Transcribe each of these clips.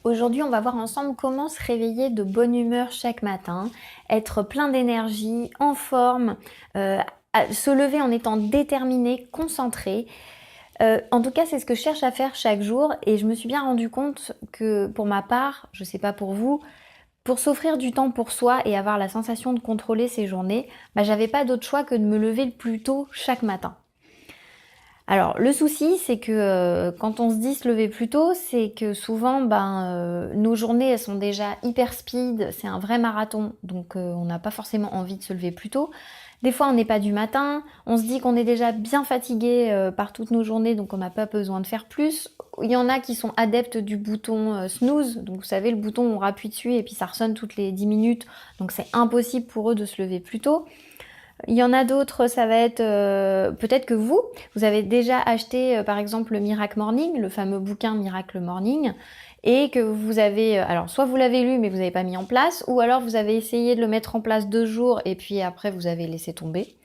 Aujourd'hui, on va voir ensemble comment se réveiller de bonne humeur chaque matin, être plein d'énergie, en forme, se lever en étant déterminé, concentré. En tout cas, c'est ce que je cherche à faire chaque jour et je me suis bien rendu compte que pour ma part, je sais pas pour vous, pour s'offrir du temps pour soi et avoir la sensation de contrôler ses journées, j'avais pas d'autre choix que de me lever le plus tôt chaque matin. Alors le souci c'est que quand on se dit se lever plus tôt, c'est que souvent nos journées elles sont déjà hyper speed, c'est un vrai marathon, donc on n'a pas forcément envie de se lever plus tôt. Des fois on n'est pas du matin, on se dit qu'on est déjà bien fatigué par toutes nos journées, donc on n'a pas besoin de faire plus. Il y en a qui sont adeptes du bouton snooze, donc vous savez le bouton où on appuie dessus et puis ça ressonne toutes les 10 minutes, donc c'est impossible pour eux de se lever plus tôt. Il y en a d'autres, ça va être peut-être que vous avez déjà acheté par exemple le Miracle Morning, le fameux bouquin Miracle Morning, et que vous avez, alors soit vous l'avez lu mais vous n'avez pas mis en place, ou alors vous avez essayé de le mettre en place 2 jours et puis après vous avez laissé tomber.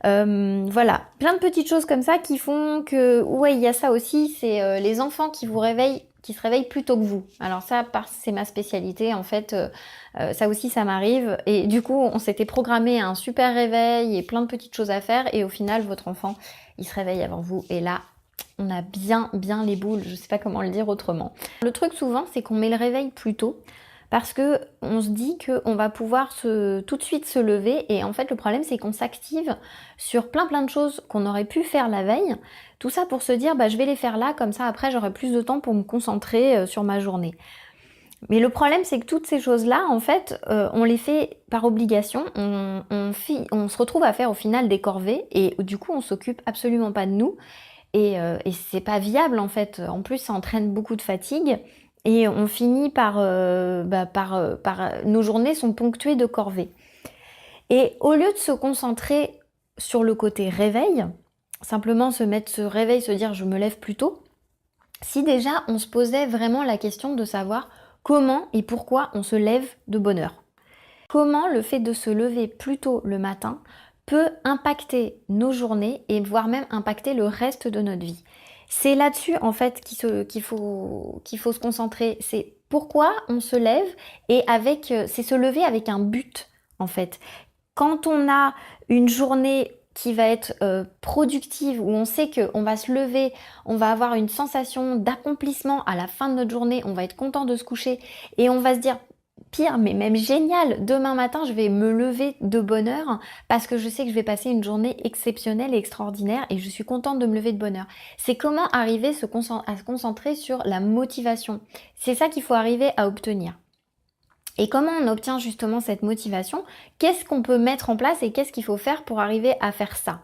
Voilà, plein de petites choses comme ça qui font que, ouais, il y a ça aussi, c'est les enfants qui vous réveillent, qui se réveillent plus tôt que vous. Alors ça, c'est ma spécialité, en fait, ça aussi, ça m'arrive. Et du coup, on s'était programmé un super réveil et plein de petites choses à faire, et au final, votre enfant, il se réveille avant vous, et là, on a bien les boules, je sais pas comment le dire autrement. Le truc souvent, c'est qu'on met le réveil plus tôt, parce que on se dit qu'on va pouvoir tout de suite se lever, et en fait le problème c'est qu'on s'active sur plein de choses qu'on aurait pu faire la veille, tout ça pour se dire je vais les faire là, comme ça après j'aurai plus de temps pour me concentrer sur ma journée. Mais le problème c'est que toutes ces choses-là, en fait, on les fait par obligation, on se retrouve à faire au final des corvées, et du coup on s'occupe absolument pas de nous, et c'est pas viable en fait. En plus, ça entraîne beaucoup de fatigue et on finit par nos journées sont ponctuées de corvées. Et au lieu de se concentrer sur le côté réveil, simplement se mettre ce réveil, se dire je me lève plus tôt, si déjà on se posait vraiment la question de savoir comment et pourquoi on se lève de bonne heure. Comment le fait de se lever plus tôt le matin peut impacter nos journées et voire même impacter le reste de notre vie. C'est là-dessus en fait qu'il faut se concentrer. C'est pourquoi on se lève, et c'est se lever avec un but en fait. Quand on a une journée qui va être productive, où on sait qu'on va se lever, on va avoir une sensation d'accomplissement à la fin de notre journée, on va être content de se coucher et on va se dire pire, mais même génial, demain matin je vais me lever de bonne heure parce que je sais que je vais passer une journée exceptionnelle et extraordinaire et je suis contente de me lever de bonne heure. C'est comment arriver à se concentrer sur la motivation. C'est ça qu'il faut arriver à obtenir. Et comment on obtient justement cette motivation? Qu'est-ce qu'on peut mettre en place et qu'est-ce qu'il faut faire pour arriver à faire ça?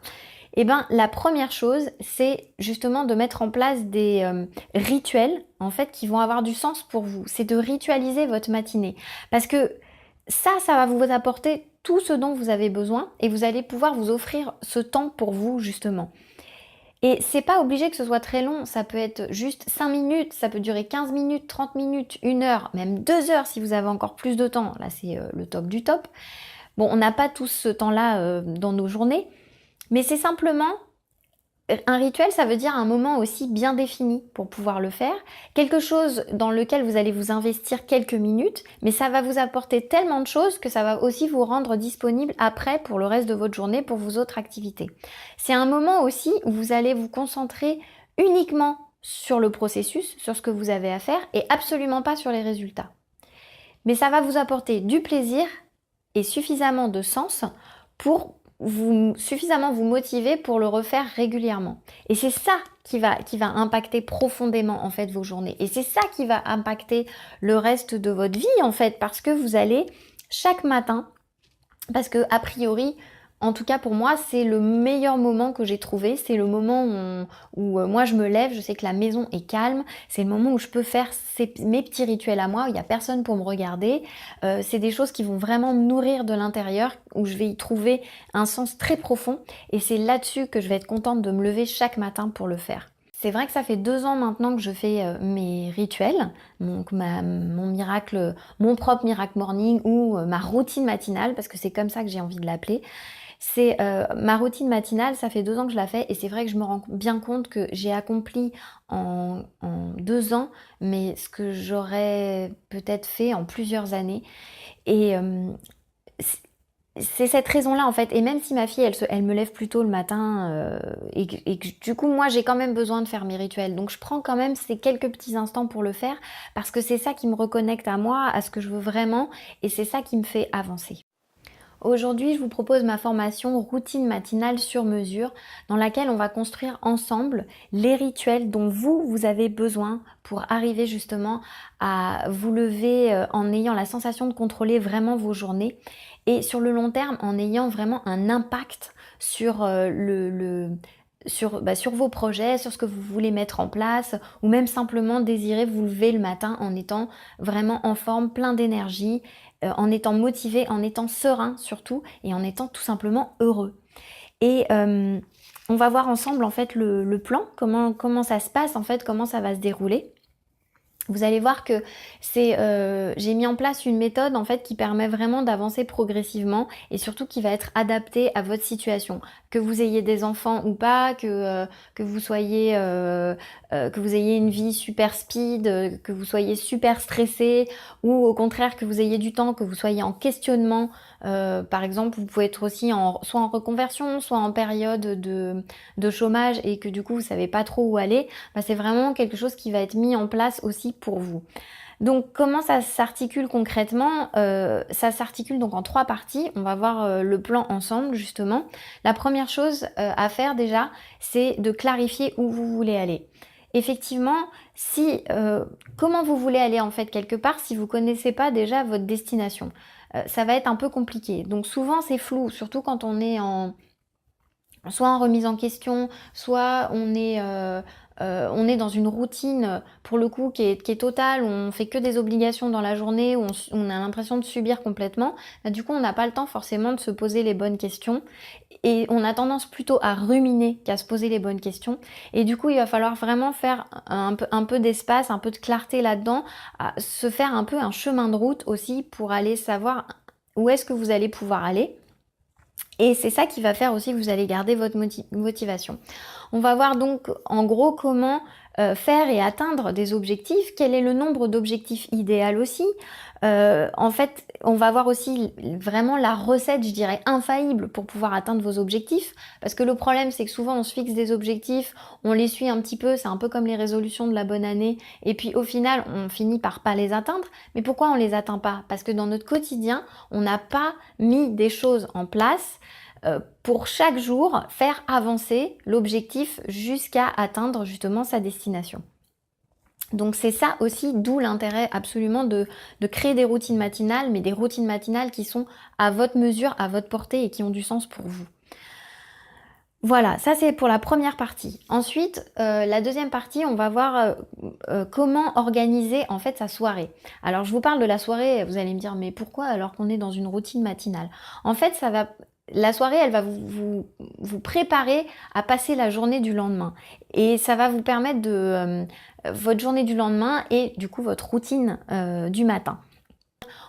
Eh bien, la première chose, c'est justement de mettre en place des rituels, en fait, qui vont avoir du sens pour vous. C'est de ritualiser votre matinée. Parce que ça va vous apporter tout ce dont vous avez besoin et vous allez pouvoir vous offrir ce temps pour vous, justement. Et c'est pas obligé que ce soit très long, ça peut être juste 5 minutes, ça peut durer 15 minutes, 30 minutes, 1 heure, même 2 heures si vous avez encore plus de temps. Là, c'est le top du top. Bon, on n'a pas tous ce temps-là dans nos journées, mais c'est simplement un rituel, ça veut dire un moment aussi bien défini pour pouvoir le faire. Quelque chose dans lequel vous allez vous investir quelques minutes, mais ça va vous apporter tellement de choses que ça va aussi vous rendre disponible après pour le reste de votre journée, pour vos autres activités. C'est un moment aussi où vous allez vous concentrer uniquement sur le processus, sur ce que vous avez à faire et absolument pas sur les résultats. Mais ça va vous apporter du plaisir et suffisamment de sens pour suffisamment vous motiver pour le refaire régulièrement. Et c'est ça qui va impacter profondément en fait vos journées. Et c'est ça qui va impacter le reste de votre vie en fait, parce que vous allez chaque matin, parce que a priori, en tout cas pour moi, c'est le meilleur moment que j'ai trouvé. C'est le moment où moi je me lève, je sais que la maison est calme. C'est le moment où je peux faire mes petits rituels à moi, où il n'y a personne pour me regarder. C'est des choses qui vont vraiment me nourrir de l'intérieur, où je vais y trouver un sens très profond. Et c'est là-dessus que je vais être contente de me lever chaque matin pour le faire. C'est vrai que ça fait 2 ans maintenant que je fais mes rituels, donc mon propre miracle morning ou ma routine matinale, parce que c'est comme ça que j'ai envie de l'appeler. C'est ma routine matinale, ça fait 2 ans que je la fais et c'est vrai que je me rends bien compte que j'ai accompli en 2 ans, mais ce que j'aurais peut-être fait en plusieurs années. Et c'est cette raison-là en fait. Et même si ma fille, elle me lève plus tôt le matin et que du coup, moi, j'ai quand même besoin de faire mes rituels. Donc, je prends quand même ces quelques petits instants pour le faire parce que c'est ça qui me reconnecte à moi, à ce que je veux vraiment et c'est ça qui me fait avancer. Aujourd'hui, je vous propose ma formation routine matinale sur mesure dans laquelle on va construire ensemble les rituels dont vous avez besoin pour arriver justement à vous lever en ayant la sensation de contrôler vraiment vos journées et sur le long terme en ayant vraiment un impact sur sur vos projets, sur ce que vous voulez mettre en place ou même simplement désirer vous lever le matin en étant vraiment en forme, plein d'énergie, en étant motivé, en étant serein surtout et en étant tout simplement heureux. Et on va voir ensemble en fait le plan, comment ça se passe en fait, comment ça va se dérouler. Vous allez voir que j'ai mis en place une méthode en fait qui permet vraiment d'avancer progressivement et surtout qui va être adaptée à votre situation. Que vous ayez des enfants ou pas, que vous soyez que vous ayez une vie super speed, que vous soyez super stressé ou au contraire que vous ayez du temps, que vous soyez en questionnement. Par exemple, vous pouvez être aussi soit en reconversion, soit en période de chômage et que du coup vous savez pas trop où aller. Bah, c'est vraiment quelque chose qui va être mis en place aussi pour vous. Donc comment ça s'articule concrètement? Ça s'articule donc en 3 parties. On va voir le plan ensemble justement. La première chose à faire déjà, c'est de clarifier où vous voulez aller. Effectivement, si comment vous voulez aller en fait quelque part si vous connaissez pas déjà votre destination, ça va être un peu compliqué. Donc souvent c'est flou, surtout quand on est soit en remise en question, soit on est dans une routine pour le coup qui est totale, où on fait que des obligations dans la journée, où on a l'impression de subir complètement. Bah, du coup, on n'a pas le temps forcément de se poser les bonnes questions et on a tendance plutôt à ruminer qu'à se poser les bonnes questions. Et du coup, il va falloir vraiment faire un peu d'espace, un peu de clarté là-dedans, se faire un peu un chemin de route aussi pour aller savoir où est-ce que vous allez pouvoir aller. Et c'est ça qui va faire aussi que vous allez garder votre motivation. On va voir donc en gros comment faire et atteindre des objectifs, quel est le nombre d'objectifs idéal aussi. En fait, on va voir aussi vraiment la recette, je dirais, infaillible pour pouvoir atteindre vos objectifs. Parce que le problème, c'est que souvent on se fixe des objectifs, on les suit un petit peu, c'est un peu comme les résolutions de la bonne année, et puis au final, on finit par pas les atteindre. Mais pourquoi on les atteint pas? Parce que dans notre quotidien, on n'a pas mis des choses en place pour chaque jour faire avancer l'objectif jusqu'à atteindre justement sa destination. Donc c'est ça aussi, d'où l'intérêt absolument de créer des routines matinales, mais des routines matinales qui sont à votre mesure, à votre portée et qui ont du sens pour vous. Voilà, ça c'est pour la première partie. Ensuite, la deuxième partie, on va voir comment organiser en fait sa soirée. Alors je vous parle de la soirée, vous allez me dire mais pourquoi alors qu'on est dans une routine matinale? En fait, la soirée, elle va vous préparer à passer la journée du lendemain. Et ça va vous permettre de votre journée du lendemain et du coup votre routine du matin.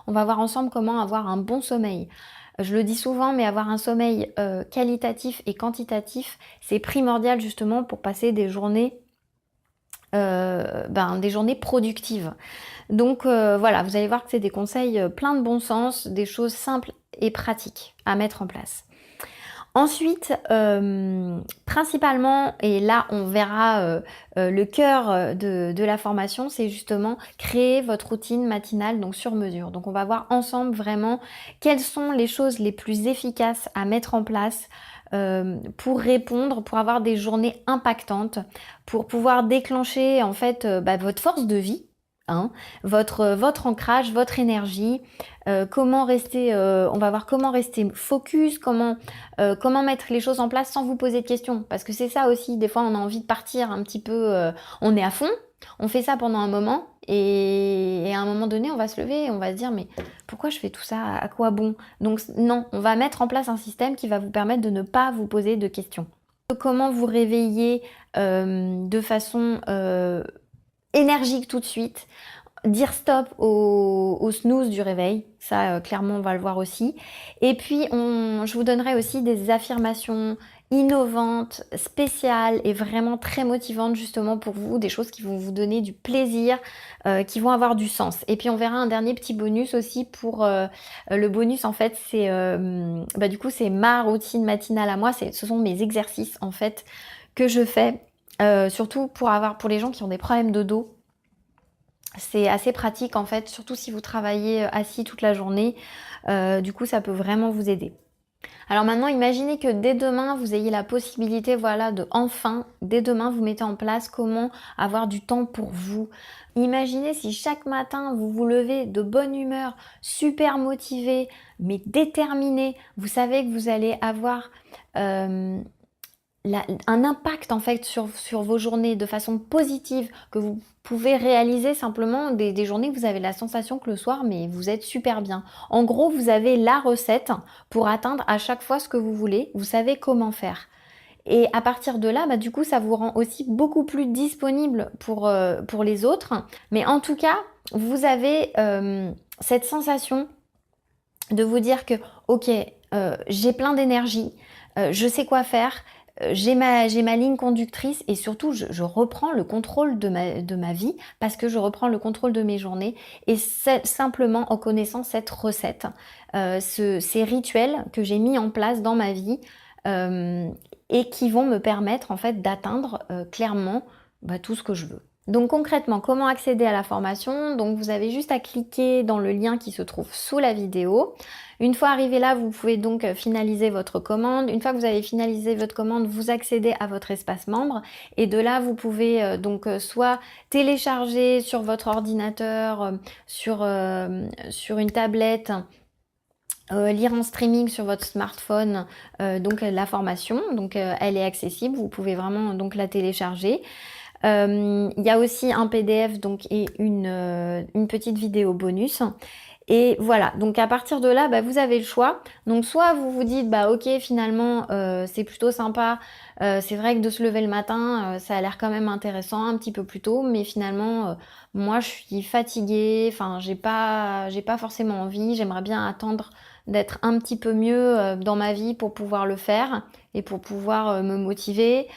On va voir ensemble comment avoir un bon sommeil. Je le dis souvent, mais avoir un sommeil qualitatif et quantitatif, c'est primordial justement pour passer des journées productives. Donc voilà, vous allez voir que c'est des conseils pleins de bon sens, des choses simples et pratiques à mettre en place. Ensuite, principalement, et là on verra le cœur de la formation, c'est justement créer votre routine matinale donc sur mesure. Donc on va voir ensemble vraiment quelles sont les choses les plus efficaces à mettre en place pour répondre, pour avoir des journées impactantes, pour pouvoir déclencher en fait votre force de vie. Hein, votre ancrage, votre énergie, comment rester, on va voir comment rester focus, comment mettre les choses en place sans vous poser de questions. Parce que c'est ça aussi, des fois on a envie de partir un petit peu, on est à fond, on fait ça pendant un moment et à un moment donné on va se lever et on va se dire mais pourquoi je fais tout ça, à quoi bon? Donc non, on va mettre en place un système qui va vous permettre de ne pas vous poser de questions. Comment vous réveiller de façon énergique tout de suite. dire stop au snooze du réveil, ça clairement on va le voir aussi. Et puis je vous donnerai aussi des affirmations innovantes, spéciales et vraiment très motivantes justement pour vous, des choses qui vont vous donner du plaisir, qui vont avoir du sens. Et puis on verra un dernier petit bonus aussi pour le bonus en fait c'est du coup c'est ma routine matinale à moi, ce sont mes exercices en fait que je fais, surtout pour les gens qui ont des problèmes de dos. C'est assez pratique en fait, surtout si vous travaillez assis toute la journée. Du coup, ça peut vraiment vous aider. Alors maintenant, imaginez que dès demain, vous ayez la possibilité, voilà, dès demain, vous mettez en place comment avoir du temps pour vous. Imaginez si chaque matin, vous vous levez de bonne humeur, super motivé, mais déterminé. Vous savez que vous allez avoir un impact en fait sur vos journées de façon positive, que vous pouvez réaliser simplement des journées que vous avez la sensation que le soir, mais vous êtes super bien. En gros, vous avez la recette pour atteindre à chaque fois ce que vous voulez, vous savez comment faire. Et à partir de là, du coup, ça vous rend aussi beaucoup plus disponible pour les autres. Mais en tout cas, vous avez cette sensation de vous dire que, ok, j'ai plein d'énergie, je sais quoi faire, j'ai ma ligne conductrice et surtout je reprends le contrôle de ma vie parce que je reprends le contrôle de mes journées et c'est simplement en connaissant cette recette, ces rituels que j'ai mis en place dans ma vie et qui vont me permettre en fait d'atteindre clairement tout ce que je veux. Donc concrètement, comment accéder à la formation? Donc vous avez juste à cliquer dans le lien qui se trouve sous la vidéo. Une fois arrivé là, vous pouvez donc finaliser votre commande. Une fois que vous avez finalisé votre commande, vous accédez à votre espace membre. Et de là, vous pouvez donc soit télécharger sur votre ordinateur, sur une tablette, lire en streaming sur votre smartphone donc la formation. Donc elle est accessible, vous pouvez vraiment donc la télécharger. Il y a aussi un PDF donc et une petite vidéo bonus. Et voilà, donc à partir de là, vous avez le choix. Donc soit vous vous dites, ok, finalement, c'est plutôt sympa. C'est vrai que de se lever le matin, ça a l'air quand même intéressant un petit peu plus tôt, mais finalement, moi, je suis fatiguée. Enfin, j'ai pas forcément envie. J'aimerais bien attendre d'être un petit peu mieux dans ma vie pour pouvoir le faire et pour pouvoir me motiver.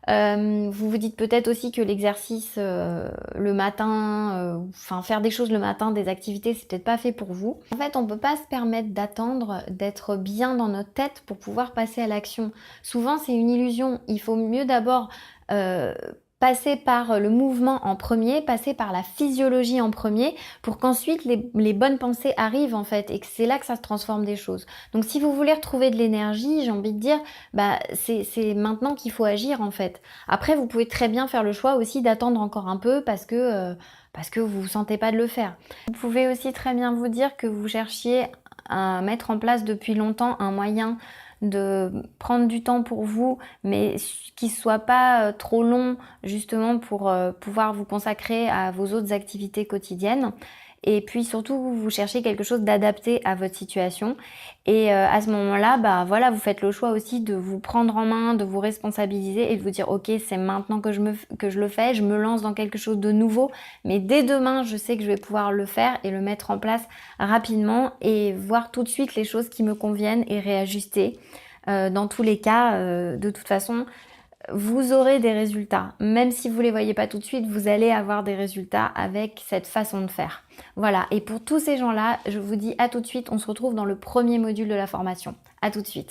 Vous vous dites peut-être aussi que l'exercice le matin, faire des choses le matin, des activités, c'est peut-être pas fait pour vous. En fait, on peut pas se permettre d'attendre d'être bien dans notre tête pour pouvoir passer à l'action. Souvent, c'est une illusion. Il faut mieux d'abord passer par le mouvement en premier, passer par la physiologie en premier, pour qu'ensuite les bonnes pensées arrivent en fait, et que c'est là que ça se transforme des choses. Donc si vous voulez retrouver de l'énergie, j'ai envie de dire, c'est maintenant qu'il faut agir en fait. Après, vous pouvez très bien faire le choix aussi d'attendre encore un peu parce que vous vous sentez pas de le faire. Vous pouvez aussi très bien vous dire que vous cherchiez à mettre en place depuis longtemps un moyen de prendre du temps pour vous, mais qui soit pas trop long justement pour pouvoir vous consacrer à vos autres activités quotidiennes. Et puis surtout, vous cherchez quelque chose d'adapté à votre situation. Et à ce moment-là, voilà, vous faites le choix aussi de vous prendre en main, de vous responsabiliser et de vous dire, ok, c'est maintenant que je le fais, je me lance dans quelque chose de nouveau. Mais dès demain, je sais que je vais pouvoir le faire et le mettre en place rapidement et voir tout de suite les choses qui me conviennent et réajuster. Dans tous les cas, de toute façon, vous aurez des résultats. Même si vous les voyez pas tout de suite, vous allez avoir des résultats avec cette façon de faire. Voilà. Et pour tous ces gens-là, je vous dis à tout de suite. On se retrouve dans le premier module de la formation. À tout de suite.